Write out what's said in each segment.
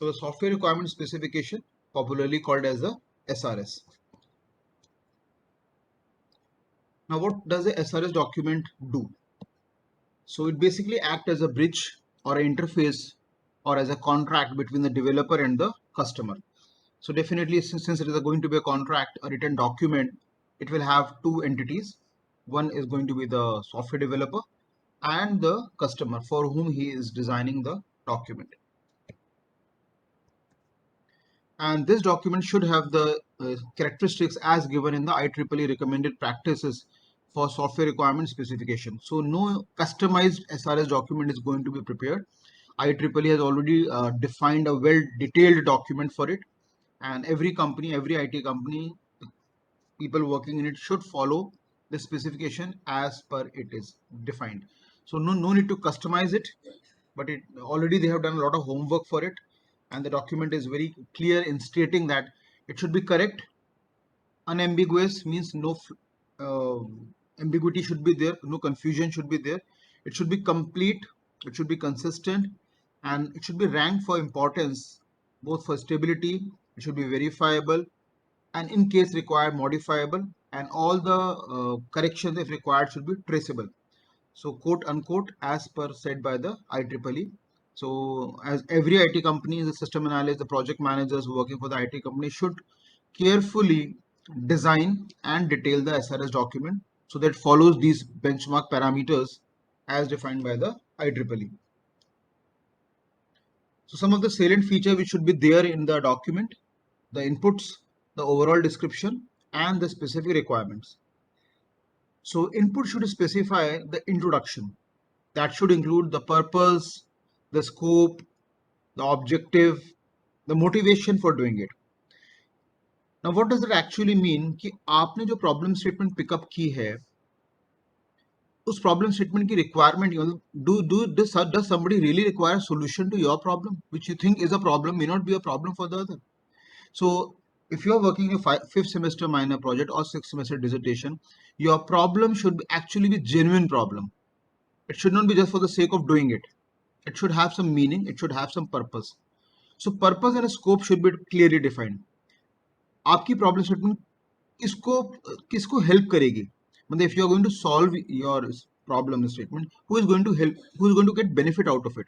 So the software requirement specification, popularly called as the SRS. Now what does the SRS document do? So it basically acts as a bridge or an interface or as a contract between the developer and the customer. So definitely, since it is going to be a contract, a written document, it will have two entities. One is going to be the software developer and the customer for whom he is designing the document. And this document should have the characteristics as given in the IEEE recommended practices for software requirement specification. So no customized SRS document is going to be prepared. IEEE has already defined a well detailed document for it, and every company, every IT company, people working in it should follow the specification as per it is defined. So no need to customize it, but it already they have done a lot of homework for it, and the document is very clear in stating that it should be correct. Unambiguous means no uh, ambiguity should be there, no confusion should be there. It should be complete, it should be consistent, and it should be ranked for importance, both for stability. It should be verifiable, and in case required modifiable, and all the corrections if required should be traceable. So quote unquote as per said by the IEEE. So as every IT company, the system analyst, the project managers working for the IT company should carefully design and detail the SRS document so that follows these benchmark parameters as defined by the IEEE. So some of the salient features which should be there in the document: the inputs, the overall description, and the specific requirements. So input should specify the introduction. That should include the purpose, the scope, the objective, the motivation for doing it. Now what does it actually mean कि आपने जो problem statement pick up की है, उस problem statement की requirement does somebody really require a solution to your problem which you think is a problem may not be a problem for the other. So if you are working a fifth semester minor project or sixth semester dissertation, your problem should actually be genuine problem. It should not be just for the sake of doing it. It should have some meaning, it should have some purpose. So purpose and scope should be clearly defined. आपकी problem statement किसको किसको help करेगी, मतलब if you are going to solve your problem statement, who is going to help, who is going to get benefit out of it.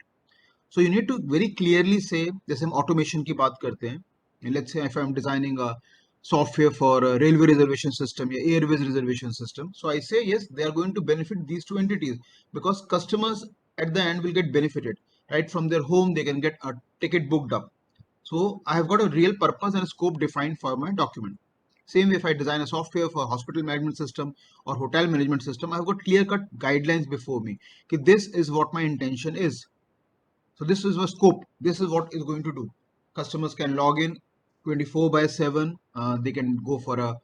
So you need to very clearly say, जैसे हम automation की बात करते हैं, let's say if I'm designing a software for a railway reservation system या airways reservation system, so I say yes, they are going to benefit these two entities because customers at the end will get benefited. Right from their home they can get a ticket booked up. So I have got a real purpose and scope defined for my document. Same way if I design a software for hospital management system or hotel management system, I've got clear cut guidelines before me. Okay, this is what my intention is. So this is the scope. This is what is going to do. Customers can log in 24/7. They can go for a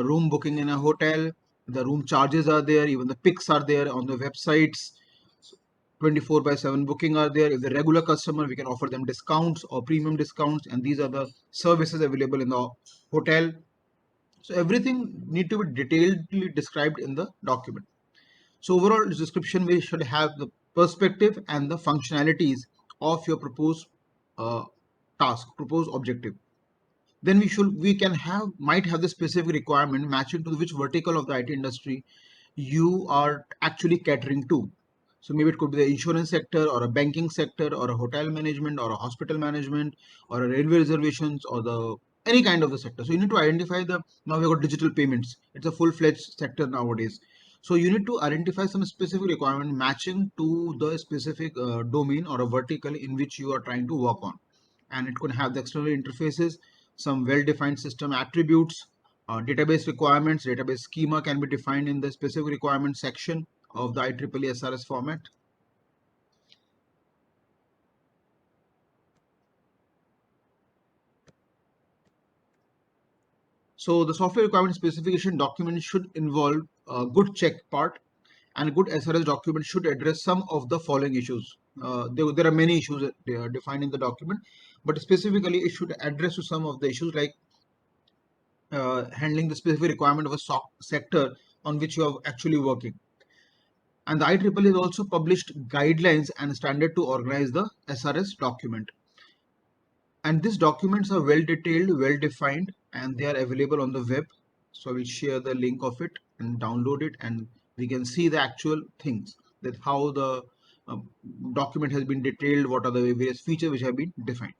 room booking in a hotel. The room charges are there. Even the pics are there on the websites. 24/7 booking are there. If the regular customer, we can offer them discounts or premium discounts, and these are the services available in the hotel. So everything need to be detailedly described in the document. So overall description, we should have the perspective and the functionalities of your proposed uh, task, proposed objective. Then we can have might have the specific requirement matching to which vertical of the IT industry you are actually catering to. So maybe it could be the insurance sector or a banking sector or a hotel management or a hospital management or a railway reservations or the any kind of the sector. So you need to identify the, now we've got digital payments. It's a full-fledged sector nowadays. So you need to identify some specific requirement matching to the specific domain or a vertical in which you are trying to work on. And it could have the external interfaces, some well-defined system attributes, database requirements, database schema can be defined in the specific requirement section of the IEEE SRS format. So the software requirement specification document should involve a good check part, and a good SRS document should address some of the following issues. There are many issues that they are defined in the document, but specifically it should address to some of the issues like handling the specific requirement of a sector on which you are actually working. And the IEEE has also published guidelines and standard to organize the SRS document. And these documents are well detailed, well defined, and they are available on the web. So I will share the link of it and download it, and we can see the actual things, that how the uh, document has been detailed, what are the various features which have been defined.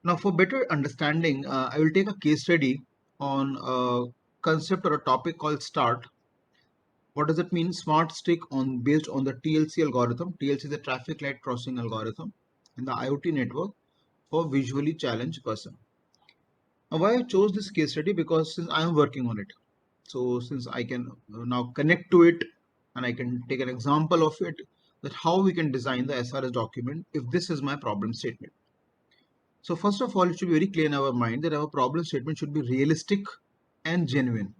Now, for better understanding, I will take a case study on a concept or a topic called START. What does it mean? Smart stick on based on the TLC algorithm. TLC is the traffic light crossing algorithm in the IoT network for visually challenged person. Now, why I chose this case study? Because since I am working on it, so since I can now connect to it and I can take an example of it, that how we can design the SRS document if this is my problem statement. So first of all, it should be very clear in our mind that our problem statement should be realistic and genuine.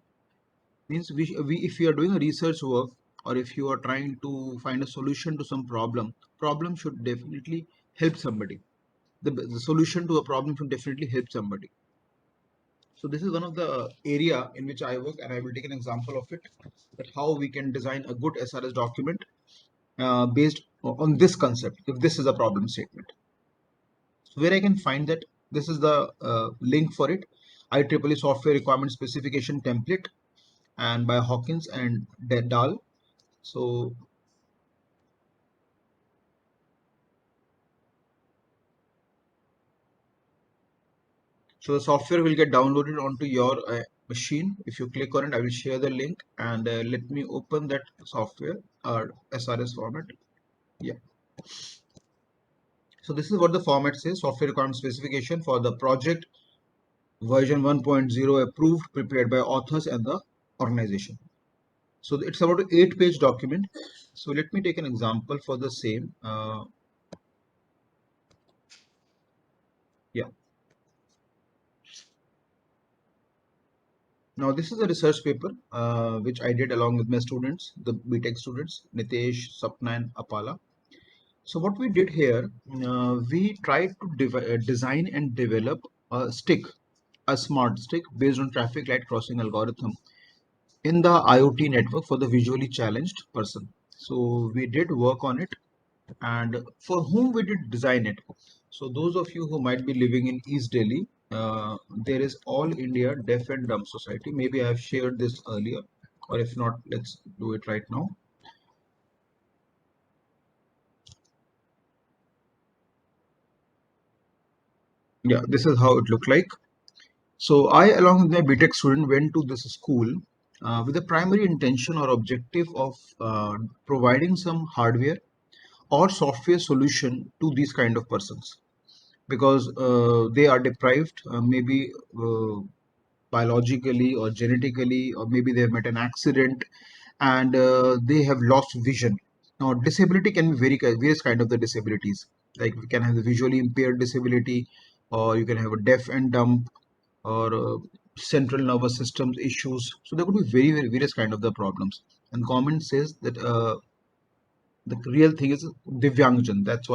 Means if you are doing a research work, or if you are trying to find a solution to some problem should definitely help somebody. The solution to a problem should definitely help somebody. So this is one of the area in which I work, and I will take an example of it, that how we can design a good SRS document based on this concept, if this is a problem statement. So where I can find that, this is the link for it, IEEE Software Requirement Specification Template, and by Hawkins and Dahl. So the software will get downloaded onto your machine. If you click on it, I will share the link, and let me open that software or SRS format. Yeah. So this is what the format says: software requirement specification for the project version 1.0 approved, prepared by authors and the organization. So it's about an 8-page document. So let me take an example for the same. Yeah. Now this is a research paper which I did along with my students, the BTech students, Nitesh, Sapna, and Apala. So what we did here, we tried to design and develop a stick, a smart stick based on traffic light crossing algorithm in the IoT network for the visually challenged person. So we did work on it, and for whom we did design it. So those of you who might be living in East Delhi, there is All India Deaf and Dumb Society. Maybe I have shared this earlier, or if not, let's do it right now. Yeah, this is how it looked like. So I, along with my BTech student, went to this school with the primary intention or objective of providing some hardware or software solution to these kind of persons, because they are deprived, maybe biologically or genetically, or maybe they have met an accident, and they have lost vision. Now, disability can be various kind of the disabilities. Like we can have the visually impaired disability, or you can have a deaf and dumb, or central nervous system issues. So there could be very various kind of the problems. And government says that the real thing is Divyangjan. That's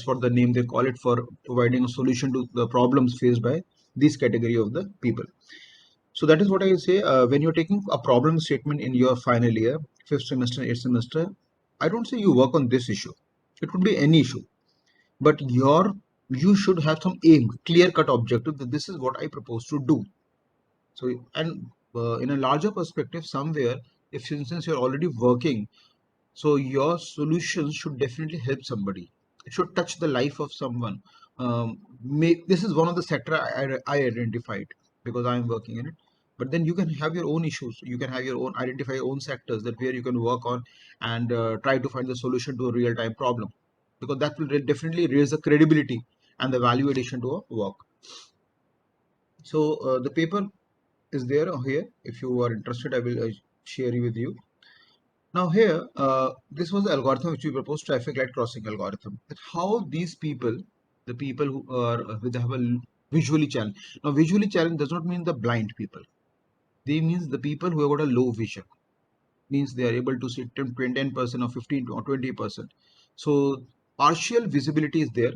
what the name they call it, for providing a solution to the problems faced by this category of the people. So that is what I say. When you're taking a problem statement in your final year, fifth semester, eighth semester, I don't say you work on this issue. It could be any issue, but you should have some aim, clear cut objective, that this is what I propose to do. So, and in a larger perspective, somewhere, if since you're already working, so your solutions should definitely help somebody. It should touch the life of someone. This is one of the sector I identified because I am working in it. But then you can have your own issues. You can have your own, identify your own sectors that where you can work on, and try to find the solution to a real time problem, because that will definitely raise the credibility and the value addition to a work. So the paper is there here. If you are interested, I will share it with you. Now here, this was the algorithm which we proposed, traffic light crossing algorithm. That how these people, the people who are with have a visually challenged. Now visually challenged does not mean the blind people. They means the people who have got a low vision. Means they are able to see 10% or 15 or 20%. So partial visibility is there.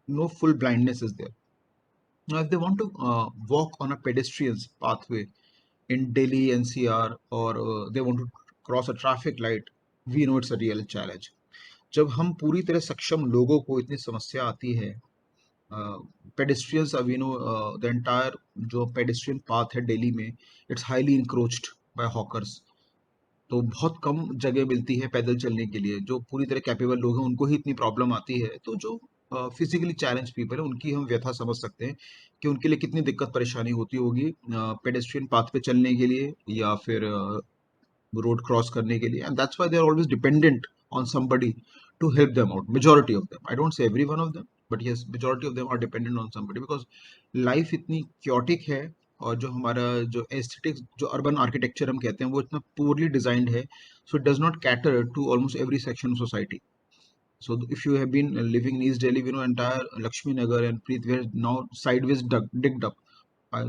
No full blindness is there. Now if they want to walk on a pedestrian's pathway in Delhi NCR, or they want to cross a traffic light, we know it's a real challenge. जब हम पूरी तरह सक्षम लोगों को इतनी समस्या आती है, पेडेस्ट्रियंस, अब यू नो द एंटायर जो पेडेस्ट्रियन पाथ है दिल्ली में, इट्स हाईली इंक्रोच्ड बाय हॉकर्स। तो बहुत कम जगह मिलती है पैदल चलने के लिए। जो पूरी तरह कैपेबल लोग हैं उनको ही इतनी प्रॉब्लम आती है, तो जो फिजिकली चैलेंज पीपल है उनकी हम व्यथा समझ सकते हैं कि उनके लिए कितनी दिक्कत परेशानी होती होगी पेडेस्ट्रियन पाथ पे चलने के लिए या फिर रोड क्रॉस करने के लिए। And that's why they are always dependent on somebody to help them out. Majority of them, I don't say every one of them, but yes majority of them are dependent on somebody, because life इतनी chaotic है। और जो हमारा जो aesthetics, जो urban architecture हम कहते हैं, वो इतना पुअरली डिजाइंड है, so it does not cater to almost every section of society. So if you have been living in East Delhi, you know, entire Lakshmi Nagar and Preet were now sideways digged up.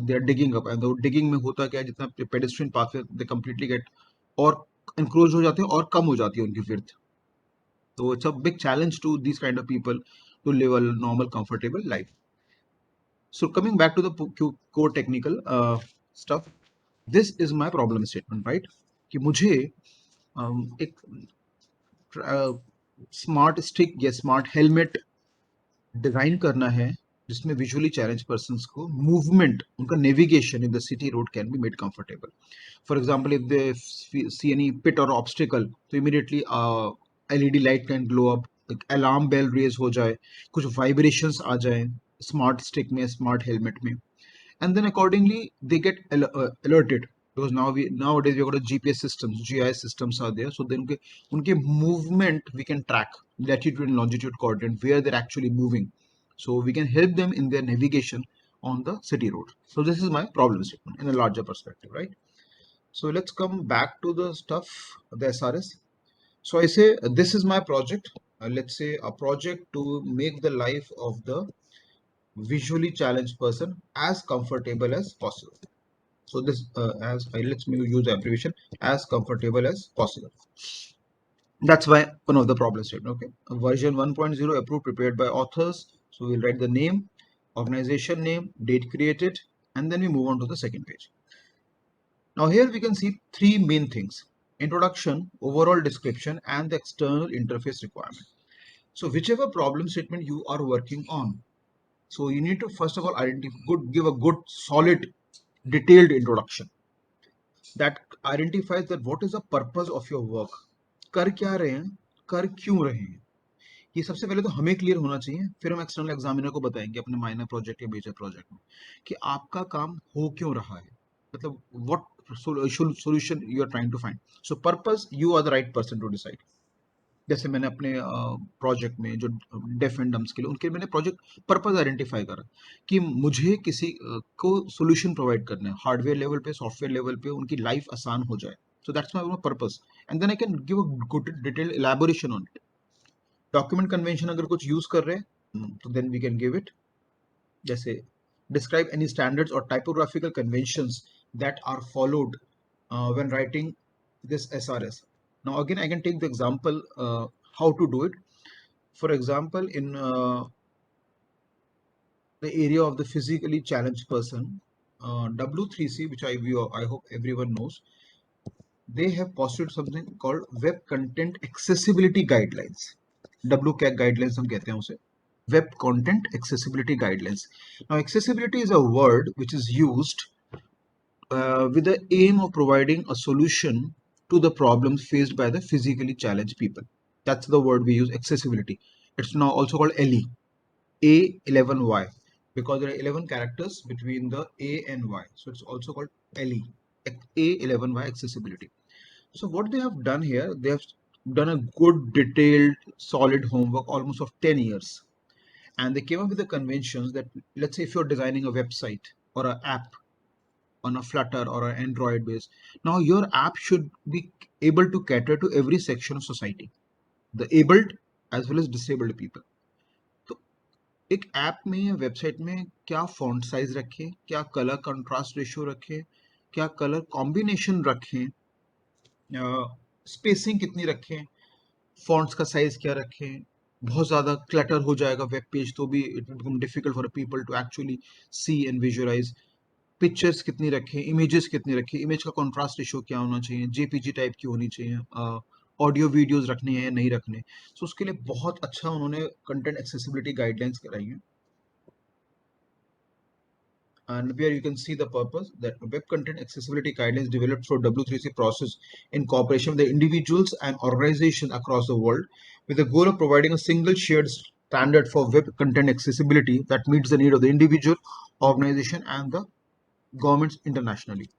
They are digging up, and the digging में होता क्या है, जितना pedestrian pathway they completely get और encroach हो जाते हैं और कम हो जाती है उनकी width. So it's a big challenge to these kind of people to live a normal, comfortable life. So coming back to the core technical stuff, this is my problem statement, right? कि मुझे एक smart stick या smart helmet design करना है जिसमें visually challenge persons को movement, उनका navigation in the city road can be made comfortable. For example, if they see any pit or obstacle, तो immediately LED light can glow up, alarm bell raise हो जाए, कुछ vibrations आ जाए smart stick में, smart helmet में, and then accordingly they get alerted, because nowadays we have got a GPS systems, GIS systems are there, so then unke movement we can track, latitude and longitude coordinate, where they're actually moving, so we can help them in their navigation on the city road. So this is my problem statement in a larger perspective, right? So let's come back to the stuff, the SRS. So I say this is my project, let's say a project to make the life of the visually challenged person as comfortable as possible. So this let's use the abbreviation as comfortable as possible. That's why one of the problem statement. Okay, version 1.0 approved, prepared by authors. So we'll write the name, organization name, date created, and then we move on to the second page. Now here we can see three main things: introduction, overall description, and the external interface requirement. So whichever problem statement you are working on, so you need to first of all give a good, solid, detailed introduction that identifies that what is the purpose of your work. कर क्या रहे हैं, कर क्यों रहे हैं, ये सबसे पहले तो हमें क्लियर होना चाहिए। फिर हम एक्सटर्नल एग्जामिनर को बताएंगे अपने माइनर प्रोजेक्ट या मेजर प्रोजेक्ट में कि आपका काम हो क्यों रहा है, मतलब what solution you are trying to find. So purpose, you are the right person to decide. जैसे मैंने अपने प्रोजेक्ट में जो डेफ एंड डम्स के लिए, उनके मैंने प्रोजेक्ट पर्पस आइडेंटिफाई करा कि मुझे किसी को सोल्यूशन प्रोवाइड करना है, हार्डवेयर लेवल पे, सॉफ्टवेयर लेवल पे उनकी लाइफ आसान हो जाए। So that's my purpose, and then I can give a good detail elaboration on it. Document convention अगर कुछ यूज कर रहे हैं तो then we can give it, जैसे describe any standards or typographical conventions that are followed when writing this SRS. Now again I can take the example how to do it. For example, in the area of the physically challenged person, W3C, which I hope everyone knows, they have posted something called Web Content Accessibility Guidelines. WCAG guidelines हम कहते हैं उसे, Web Content Accessibility Guidelines. Now accessibility is a word which is used with the aim of providing a solution to the problems faced by the physically challenged people. That's the word we use, accessibility. It's now also called LE, A11Y, because there are 11 characters between the A and Y. So it's also called LE, A11Y, accessibility. So what they have done here, they have done a good, detailed, solid homework almost of 10 years. And they came up with the conventions that, let's say if you're designing a website or an app on a Flutter or an Android base, now your app should be able to cater to every section of society, the abled as well as disabled people. तो एक app में या website में क्या font size रखें, क्या colour contrast ratio रखें, क्या कलर कॉम्बिनेशन रखें, स्पेसिंग कितनी रखें, फॉन्ट्स का साइज क्या रखें, बहुत ज़्यादा क्लटर हो जाएगा वेब पेज तो भी it will become difficult for people to actually see and visualize. Pictures कितनी रखें, इमेजेस कितनी रखें, इमेज का कॉन्ट्रास्ट रेशियो क्या होना चाहिए, जेपीजी टाइप की होनी चाहिए, ऑडियो वीडियोस रखने हैं या नहीं रखने। सो उसके लिए बहुत अच्छा उन्होंने कंटेंट एक्सेसिबिलिटी गाइडलाइंस कराई हैं। and where you can see the purpose that web content accessibility guidelines developed for W3C process in cooperation with the individuals and organizations across the world with the goal of providing a single shared standard for web content accessibility that meets the need of the individual, organization, and the governments internationally.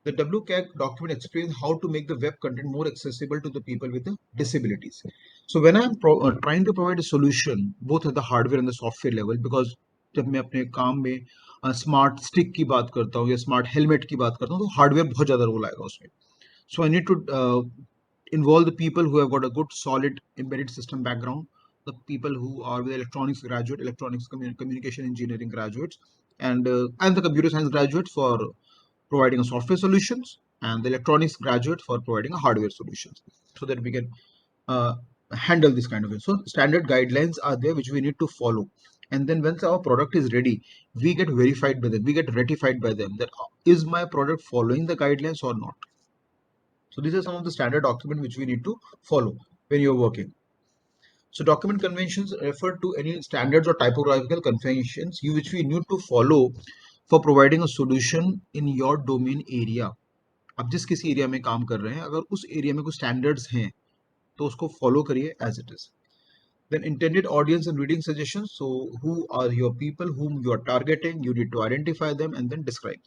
The WCAG document explains how to make the web content more accessible to the people with the disabilities. So when I'm trying to provide a solution both at the hardware and the software level, because जब मैं अपने काम में smart stick की बात करता हूँ या स्मार्ट हेलमेट की बात करता हूँ तो हार्डवेयर बहुत ज़्यादा रोल आएगा उसमें. So I need to involve the people who have got a good solid embedded system background, the people who are the electronics graduate, electronics communication engineering graduates, and the computer science graduates for providing a software solutions, and the electronics graduate for providing a hardware solutions, so that we can uh, handle this kind of it. So standard guidelines are there which we need to follow, and then once our product is ready, we get verified by them, we get ratified by them that is my product following the guidelines or not. So these are some of the standard documents which we need to follow when you're working. So document conventions refer to any standards or typographical conventions which we need to follow for providing a solution in your domain area. आप जिस किसी area में काम कर रहे हैं, अगर उस एरिया में कुछ स्टैंडर्ड्स हैं तो उसको फॉलो करिए as it is. Then intended audience and reading suggestions. So who are your people whom you are targeting? You need to identify them and then describe.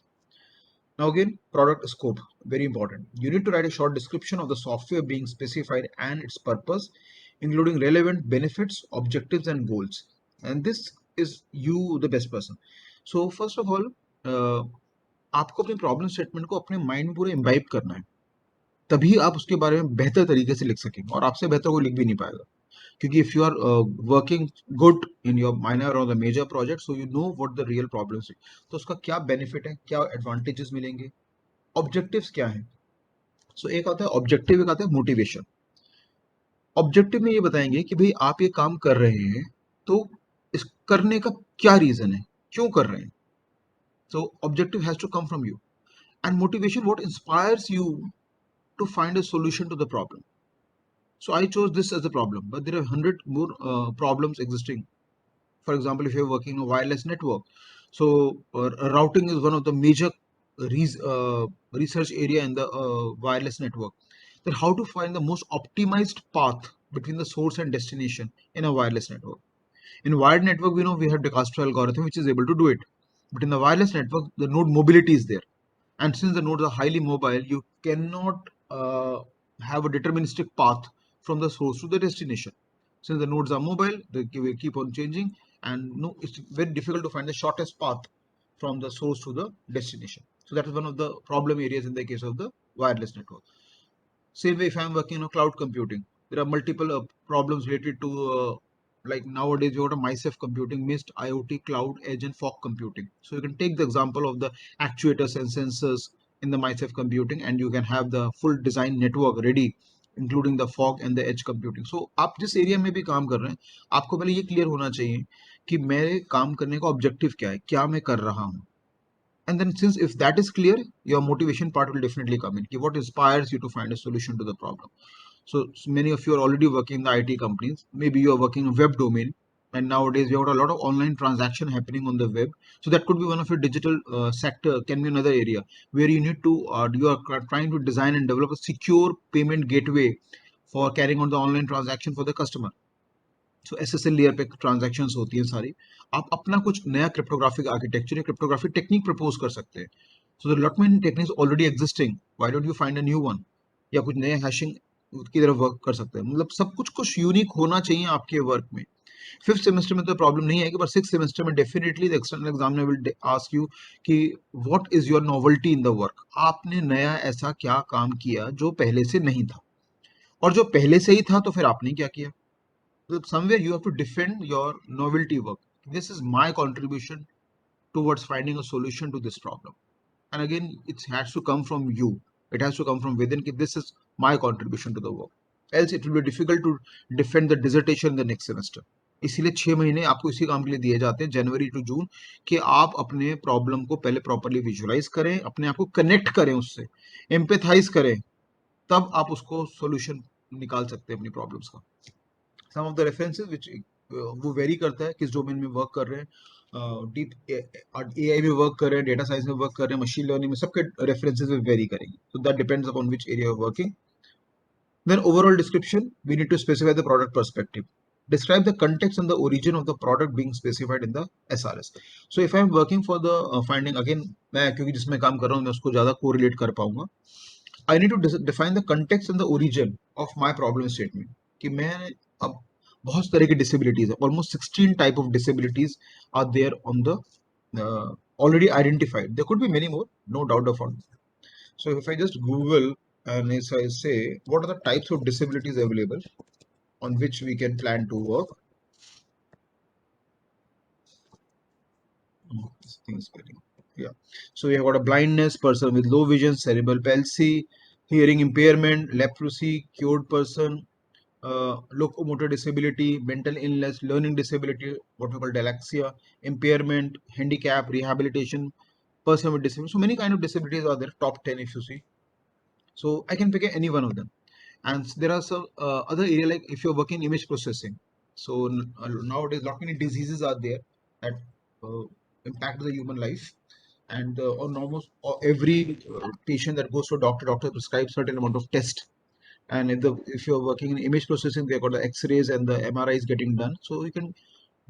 Now again, product scope, very important. You need to write a short description of the software being specified and its purpose, including relevant benefits, objectives, and goals. And this is you, the best person. So first of all, आपको अपने problem statement को अपने mind में पूरा imbibe करना है, तभी आप उसके बारे में बेहतर तरीके से लिख सकेंगे, और आपसे बेहतर कोई लिख भी नहीं पाएगा. क्योंकि if you are working good in your minor or the major project, so you know what the real problems है, तो उसका क्या बेनिफिट है, क्या एडवांटेजेस मिलेंगे, ऑब्जेक्टिव्स क्या है. सो एक आता है ऑब्जेक्टिव, एक आता है मोटिवेशन. ऑब्जेक्टिव में ये बताएंगे कि भाई आप ये काम कर रहे हैं तो इस करने का क्या रीजन है, क्यों कर रहे हैं. So objective has to come from you. And motivation, what inspires you to find a solution to the problem. So I chose this as a problem, but there are 100 more problems existing. For example, if you're working in a wireless network, so routing is one of the major research area in the wireless network. Then how to find the most optimized path between the source and destination in a wireless network. In wired network, we know we have the Castro algorithm which is able to do it, but in the wireless network, the node mobility is there, and since the nodes are highly mobile, you cannot have a deterministic path from the source to the destination. Since the nodes are mobile, they will keep on changing, and no, it's very difficult to find the shortest path from the source to the destination. So that is one of the problem areas in the case of the wireless network. Same way, if I'm working on cloud computing, there are multiple problems related to like nowadays you got a MySafe computing, Mist, IoT, cloud, edge, and fog computing. So you can take the example of the actuators and sensors in the MySafe computing, and you can have the full design network ready, including the fog and the edge computing. So आप जिस area में भी काम कर रहे हैं, आपको पहले ये क्लियर होना चाहिए कि मेरे काम करने का ऑब्जेक्टिव क्या है, क्या मैं कर रहा हूँ. And then since if that is clear, your motivation part will definitely come in. What inspires you to find a solution to the problem? So many of you are already working in the IT companies. Maybe you are working in web domain, and nowadays we have a lot of online transaction happening on the web. So that could be one of your digital sector, can be another area where you need to you are trying to design and develop a secure payment gateway for carrying on the online transaction for the customer. So SSL layer पे transactions होती हैं सारी. आप अपना कुछ नया cryptographic architecture या cryptographic technique propose कर सकते हैं. So the lot many techniques already existing, why don't you find a new one, या कुछ नए हैशिंग की तरफ वर्क कर सकते हैं. मतलब सब कुछ कुछ यूनिक होना चाहिए आपके वर्क में. फिफ्थ सेमेस्टर में तो प्रॉब्लम नहीं आएगी, पर सिक्स सेमेस्टर में definitely the external examiner will ask you कि what is your novelty in the work. आपने नया ऐसा क्या काम किया जो पहले से नहीं था, और जो पहले से ही था तो फिर आपने क्या किया. So somewhere you have to defend your novelty work. This is my contribution towards finding a solution to this problem. And again, it has to come from you. It has to come from within. This is my contribution to the work. Else it will be difficult to defend the dissertation in the next semester. इसीलिए 6 महीने आपको इसी काम के लिए दिए जाते हैं, जनवरी टू जून, कि आप अपने प्रॉब्लम को पहले प्रॉपरली विजुअलाइज करें, अपने आप को कनेक्ट करें उससे, एम्पेथाइज करें, तब आप उसको सॉल्यूशन निकाल सकते हैं अपनी प्रॉब्लम्स का. सम ऑफ द रेफरेंसेस विच वो वेरी करता है किस डोमेन में वर्क कर रहे हैं. डीप AI में वर्क कर रहे हैं, डेटा साइंस में वर्क कर रहे हैं, मशीन लर्निंग में, सबके रेफरेंसेस में वेरी करेंगे. So that depends upon which area you're working. Then overall description, we need to specify the product perspective. Describe the context and the origin of the product being specified in the SRS. So if I'm working for the finding, again मैं क्योंकि जिसमें काम कर रहा हूँ मैं उसको ज़्यादा correlate कर पाऊंगा. I need to define the context and the origin of my problem statement. कि मैं अब बहुत तरह की disabilities है. Almost 16 type of disabilities are there on the already identified. There could be many more, no doubt about it. So if I just Google and if I say what are the types of disabilities available on which we can plan to work. This thing is getting, yeah. So we have got a blindness, person with low vision, cerebral palsy, hearing impairment, leprosy, cured person, locomotor disability, mental illness, learning disability, what we call dyslexia, impairment, handicap, rehabilitation, person with disability. So many kind of disabilities are there, top 10 if you see. So I can pick any one of them. And there are some other area like if you're working image processing. So nowadays, lot many diseases are there that impact the human life. And on almost every patient that goes to a doctor prescribes certain amount of test. And if you're working in image processing, they've got the X-rays and the MRIs getting done. So you can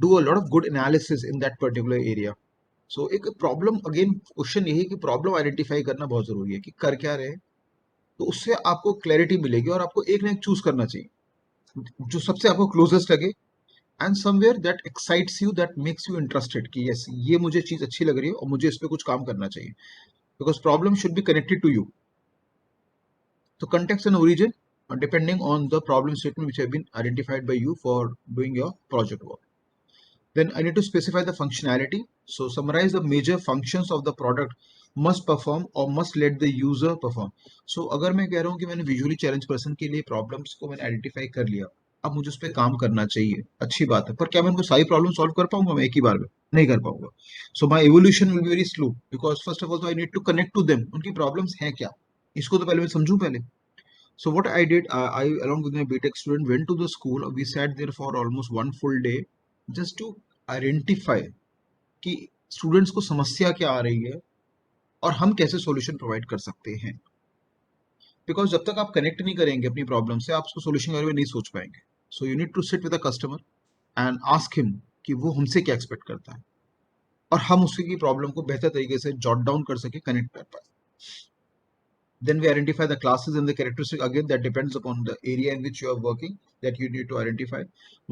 do a lot of good analysis in that particular area. So एक problem again question यही है कि problem identify करना बहुत जरूरी है कि कर क्या रहे हैं. तो उससे आपको क्लैरिटी मिलेगी और आपको एक ना एक चूज करना चाहिए जो सबसे आपको क्लोजेस्ट लगे and somewhere that excites you, that makes you interested कि यस ये मुझे चीज अच्छी लग रही है और मुझे इस पे कुछ काम करना चाहिए because problem should be connected to you. तो context and origin depending on the problem statement which have been identified by you for doing your project work. Then I need to specify the functionality. So summarize the major functions of the product must perform or must let the user perform. So अगर मैं कह रहा हूँ कि मैंने visually challenged person के लिए problems को मैंने identify कर लिया, अब मुझे उस पर काम करना चाहिए, अच्छी बात है, पर क्या मैं उनको सारी प्रॉब्लम सॉल्व कर पाऊंगा? मैं एक ही बार में नहीं कर पाऊंगा. So my evolution will be very slow because first of all I need to connect to them. उनकी प्रॉब्लम्स हैं क्या, इसको तो पहले मैं समझूं पहले. So what I did, I along with my BTech student went to the school. We sat there for almost one full day just to identify कि students को समस्या क्या आ रही है और हम कैसे सॉल्यूशन प्रोवाइड कर सकते हैं. बिकॉज जब तक आप कनेक्ट नहीं करेंगे अपनी प्रॉब्लम से, आप उसको सॉल्यूशन के बारे में नहीं सोच पाएंगे. So you need to sit with a customer and ask him कि वो हमसे क्या एक्सपेक्ट करता है और हम उसकी प्रॉब्लम को बेहतर तरीके से जॉट डाउन कर सके, कनेक्ट कर पाए. Then we identify the classes and the characteristic. Again, that depends upon the area in which you are working, that you need to identify.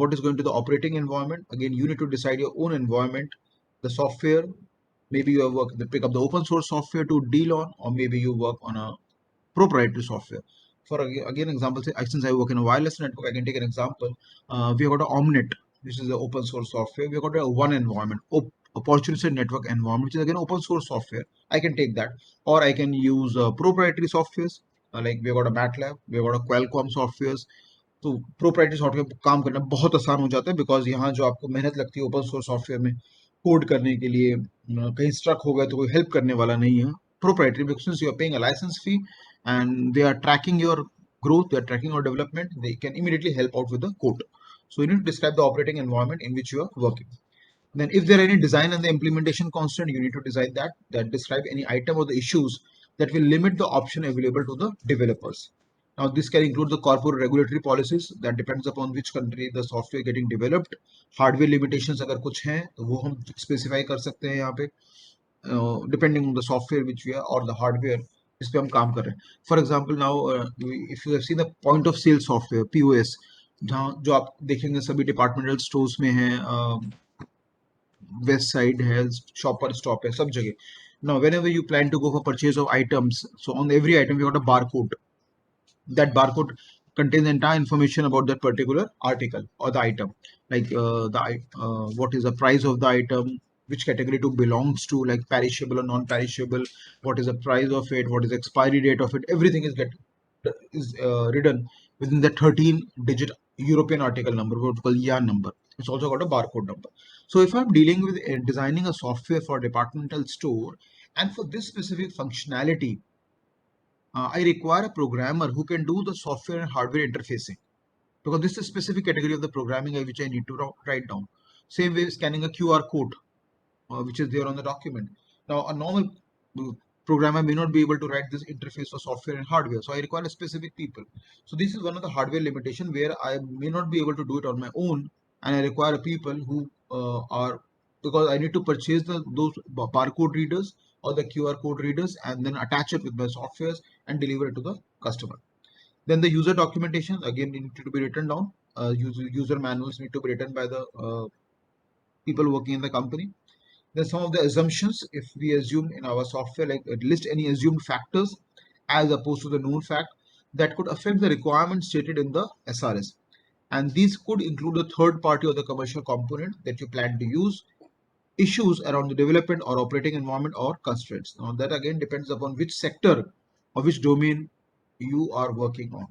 What is going to the operating environment? Again, you need to decide your own environment. The software, maybe you are working to pick up the open source software to deal on, or maybe you work on a proprietary software. For again example, say since I work in a wireless network, I can take an example. We have got a Omnet, which is the open source software. We have got a one environment, opportunity network environment, which is again open source software. I can take that, or I can use proprietary softwares. Like we have got a MATLAB, we have got a Qualcomm softwares. तो proprietary software पर काम करना बहुत आसान हो जाता है because यहाँ जो आपको मेहनत लगती है ओपन सोर्स सॉफ्टवेयर में कोड करने के लिए, कहीं स्ट्रक हो गया तो कोई हेल्प करने वाला नहीं है. Proprietary because since you are paying a license fee and they are tracking your growth, they are tracking your development, they can immediately help out with the code. So you need to describe the operating environment in which you are working. Then if there are any design and the implementation constant, you need to design that describe any item or the issues that will limit the option available to the developers. Now this can include the corporate regulatory policies that depends upon which country the software getting developed. Hardware limitations अगर कुछ हैं तो वो हम specify कर सकते हैं यहाँ पे depending on the software which we are or the hardware जिस पे हम काम कर रहे हैं. For example, now if you have seen the point of sale software POS, जहाँ जो आप देखेंगे सभी डिपार्टमेंटल स्टोर्स में है, वेस्ट साइड है, शॉपर स्टॉप है, सब जगह. Now whenever you plan to go for purchase of items, so on every item you got a barcode. That barcode contains the entire information about that particular article or the item, like what is the price of the item, which category it belongs to, like perishable or non-perishable, what is the price of it, what is the expiry date of it, everything is written within the 13-digit European article number, what we call YAN number. It's also got a barcode number. So if I'm dealing with designing a software for a departmental store, and for this specific functionality, I require a programmer who can do the software and hardware interfacing, because this is a specific category of the programming which I need to write down. Same way scanning a QR code. which is there on the document. Now, a normal uh, programmer may not be able to write this interface for software and hardware, so I require a specific people. So this is one of the hardware limitation where I may not be able to do it on my own, and I require people who are, because I need to purchase those barcode readers or the QR code readers and then attach it with my softwares and deliver it to the customer. Then the user documentation again need to be written down. User manuals need to be written by the people working in the company. Then some of the assumptions, if we assume in our software, like list any assumed factors as opposed to the known fact that could affect the requirements stated in the SRS. And these could include the third party or the commercial component that you plan to use, issues around the development or operating environment or constraints. Now that again depends upon which sector or which domain you are working on.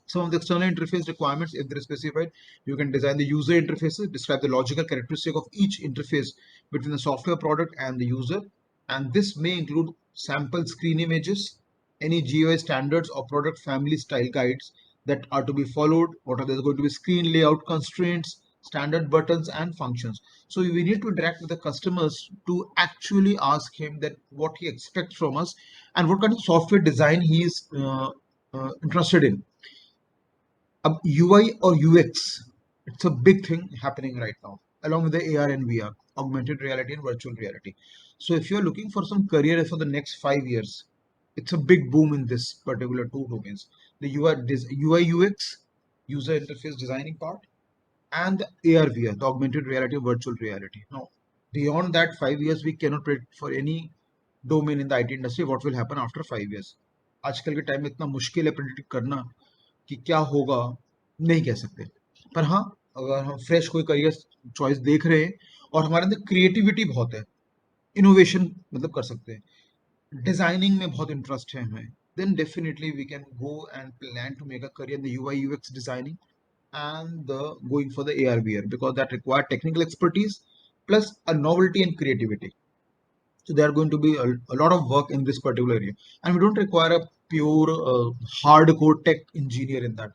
Some of the external interface requirements, if they're specified, you can design the user interfaces, describe the logical characteristic of each interface between the software product and the user. And this may include sample screen images, any GUI standards or product family style guides that are to be followed, what are there going to be screen layout constraints, standard buttons and functions. So we need to interact with the customers to actually ask him that what he expects from us and what kind of software design he is interested in. UI or UX, it's a big thing happening right now, along with the AR and VR, augmented reality and virtual reality. So if you're looking for some career for the next 5 years, it's a big boom in this particular two domains. The UI UX, user interface designing part, and the AR VR, the augmented reality and virtual reality. Now, beyond that 5 years, we cannot predict for any domain in the IT industry what will happen after 5 years. आजकल के time में इतना मुश्किल है predict करना कि क्या होगा, नहीं कह सकते। पर हाँ, अगर हम फ्रेश कोई करियर चॉइस देख रहे हैं और हमारे अंदर क्रिएटिविटी बहुत है, इनोवेशन मतलब कर सकते हैं, डिजाइनिंग में बहुत इंटरेस्ट है हमें, then definitely we can go and plan to make a career in the UI UX designing and the going for the AR VR, because that require technical expertise plus a novelty and creativity. So there are going to be a lot of work in this particular area, and we don't require a pure hardcore tech engineer in that.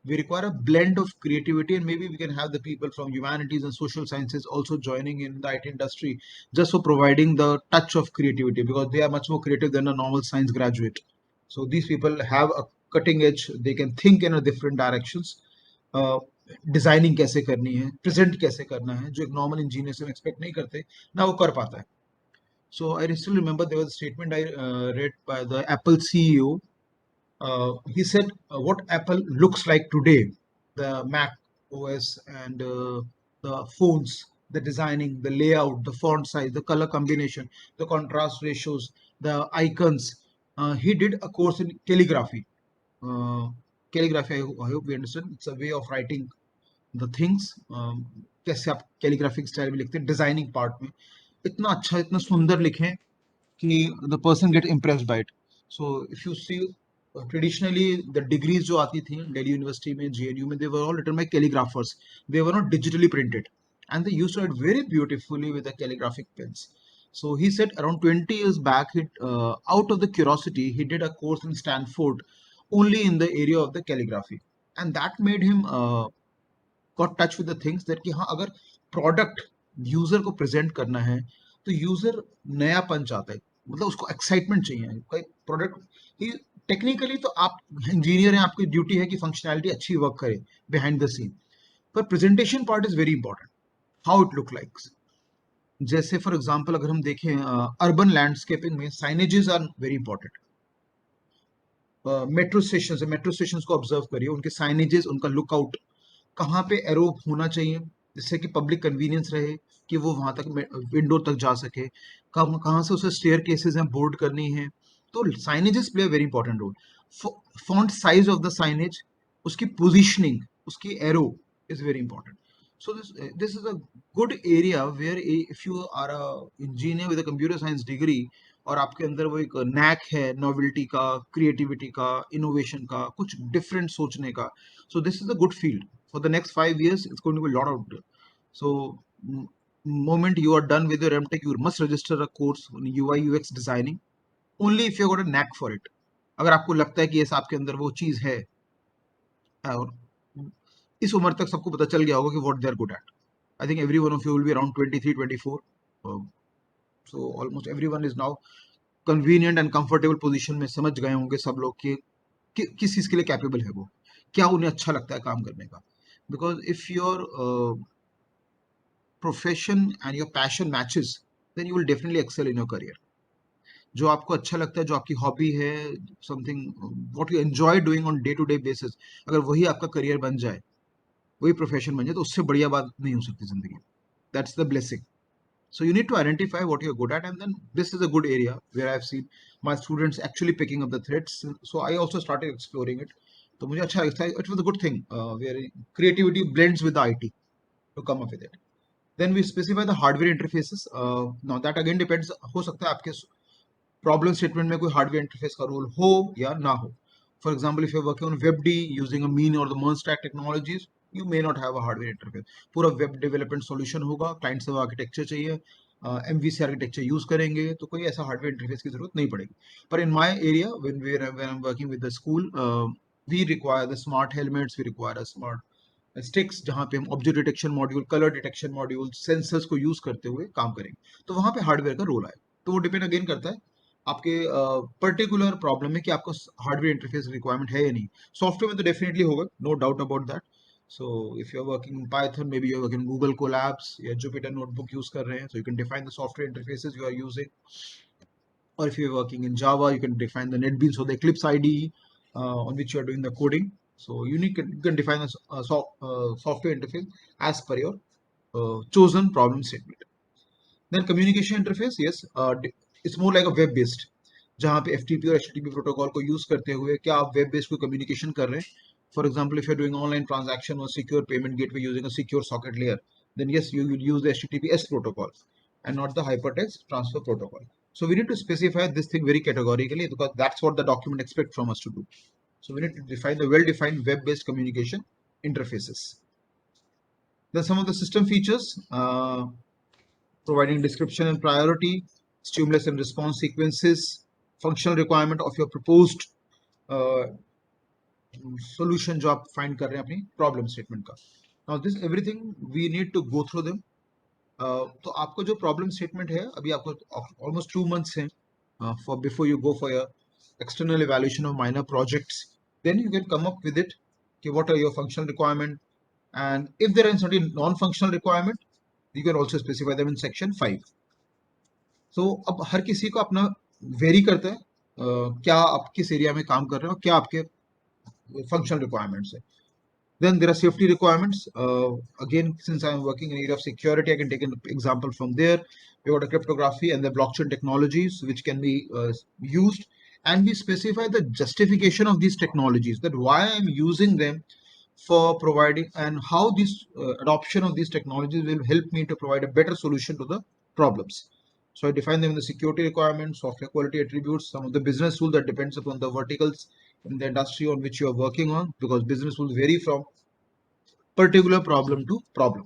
We require a blend of creativity, and maybe we can have the people from humanities and social sciences also joining in the IT industry, just for providing the touch of creativity, because they are much more creative than a normal science graduate. So these people have a cutting edge, they can think in a different directions. Designing कैसे करनी है, present कैसे करना है, जो एक normal engineer से expect नहीं करते ना, वो कर पाता है. So I still remember there was a statement I read by the Apple CEO. He said what Apple looks like today, the Mac OS and the phones, the designing, the layout, the font size, the color combination, the contrast ratios, the icons. He did a course in calligraphy. Calligraphy, I hope we understand. It's a way of writing the things. कैसे आप calligraphic style में लिखते हैं, designing part में इतना अच्छा इतना सुंदर लिखें कि the person get impressed by it. So if you see traditionally the degrees जो आती थी दिल्ली यूनिवर्सिटी में, JNU में, they were all written by calligraphers. They were not digitally printed, and they used to write very beautifully with the calligraphic pens. So he said around 20 years back, out of the curiosity, he did a course in Stanford only in the area of the calligraphy, and that made him got touch with the things that कि हाँ, अगर product user को present करना है तो user नयापन चाहता है, मतलब उसको एक्साइटमेंट चाहिए कोई प्रोडक्ट ही. टेक्निकली तो आप इंजीनियर हैं, आपकी ड्यूटी है कि फंक्शनैलिटी अच्छी वर्क करे बिहाइंड द सीन, पर presentation part is very important, how it look like. जैसे फॉर एग्जांपल अगर हम देखें अर्बन लैंडस्केपिंग में signages are very important. Metro station को ऑब्जर्व करिए, उनके साइनेजेस, उनका लुकआउट, कहाँ पे एरो होना चाहिए जिससे कि पब्लिक कन्वीनियंस रहे कि वो वहां तक विंडो तक जा सके, कहाँ से उसे स्टेयर केसेस हैं बोर्ड करनी है. तो signages play very important role. Font size of the signage, उसकी पोजीशनिंग, उसकी arrow is very important. So this is a good area where if you are a engineer with a computer science degree और आपके अंदर वो एक NAAC है novelty का, creativity का, इनोवेशन का, कुछ डिफरेंट सोचने का, so this is a good field for the next 5 years. It's going to be a lot of. So moment you are done with your MTech, you must register a course on UI UX designing only if you got a knack for it. अगर आपको लगता है कि ये आपके अंदर वो चीज है, और इस उम्र तक सबको पता चल गया होगा कि what they are good at. I think every one of you will be around 23, 24. So almost everyone is now convenient and comfortable position में समझ गए होंगे सब लोग कि किस चीज के लिए कैपेबल है वो, क्या उन्हें अच्छा लगता है काम करने का. Because if your profession and your passion matches, then you will definitely excel in your career. जो आपको अच्छा लगता है, जो आपकी हॉबी है, something what you enjoy doing on day to day basis, अगर वही आपका करियर बन जाए, वही प्रोफेशन बन जाए, तो उससे बढ़िया बात नहीं हो सकती जिंदगी. That's the blessing. So you need to identify what you're good at, and then this is a good area where I've seen my students actually picking up the threads. So I also started exploring it. तो मुझे अच्छा लगता है. It was a good thing where creativity blends with the IT to come up with it. Then we specify the hardware interfaces. Now that again depends. हो सकता है आपके problem statement में कोई हार्डवेयर इंटरफेस का रोल हो या ना हो. For example, if you working on web D using a mean or the MERN stack technologies, you may not have a hardware interface. पूरा वेब डेवलपमेंट सॉल्यूशन होगा, client server architecture चाहिए, MVC architecture use करेंगे, तो कोई ऐसा hardware interface की जरूरत नहीं पड़ेगी. पर in my area when I am working with the school, we require the smart helmets, we require a smart sticks, जहाँ पे हम object detection module, colour detection module, sensors को यूज करते हुए काम करेंगे. तो वहां पे हार्डवेयर का रोल आए. तो वो डिपेंड अगेन करता है आपके पर्टिकुलर प्रॉब्लम में कि आपको हार्डवेयर इंटरफेस रिक्वायरमेंट है या नहीं. सॉफ्टवेयर में तो डेफिनेटली होगा, no doubt about that. So if you are working in Python, may be you are working Google Colabs या जुपिटर नोटबुक यूज कर रहे हैं, so you can define the software interfaces you are using. Or if you're working in Java, you can define the NetBeans or the Eclipse IDE on which you are doing the coding. So you can define a software interface as per your chosen problem statement. Then communication interface, yes, it's more like a web based, जहाँ पे FTP और HTTP protocol को use करते हुए क्या आप web based कोई communication कर रहे हैं. For example, if you are doing online transaction or secure payment gateway using a secure socket layer, then yes, you will use the HTTPS protocol and not the hypertext transfer protocol. So we need to specify this thing very categorically because that's what the document expects from us to do. So we need to define the well-defined web-based communication interfaces. Then some of the system features, providing description and priority, stimulus and response sequences, functional requirement of your proposed solution जो आप find कर रहे हैं अपनी problem statement का. Now this everything we need to go through them. तो आपको जो प्रॉब्लम स्टेटमेंट है, अभी आपको ऑलमोस्ट 2 months हैं for before you go for your external evaluation of minor projects. Then you can come up with it. Okay, what are your functional requirement? And if there are certain non-functional requirement, you can also specify them in section 5. So अब हर किसी को अपना very करता है क्या आप किस area में काम कर रहे हो, क्या आपके फंक्शनल रिक्वायरमेंट्स है. Then there are safety requirements. Again, since I'm working in area of security, I can take an example from there. We got a cryptography and the blockchain technologies which can be used, and we specify the justification of these technologies, that why I'm using them for providing, and how this adoption of these technologies will help me to provide a better solution to the problems. So I define them in the security requirements, software quality attributes, some of the business rules that depends upon the verticals in the industry on which you are working on, because business will vary from particular problem to problem.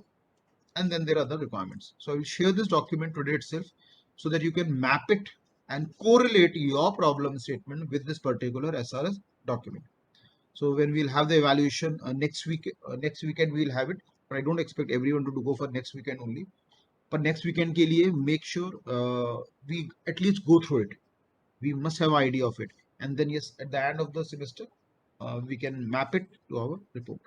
And then there are other requirements. So I will share this document today itself so that you can map it and correlate your problem statement with this particular SRS document. So when we'll have the evaluation next weekend we'll have it, but I don't expect everyone to go for next weekend only. But next weekend के लिए make sure we at least go through it. We must have idea of it, and then yes, at the end of the semester we can map it to our report.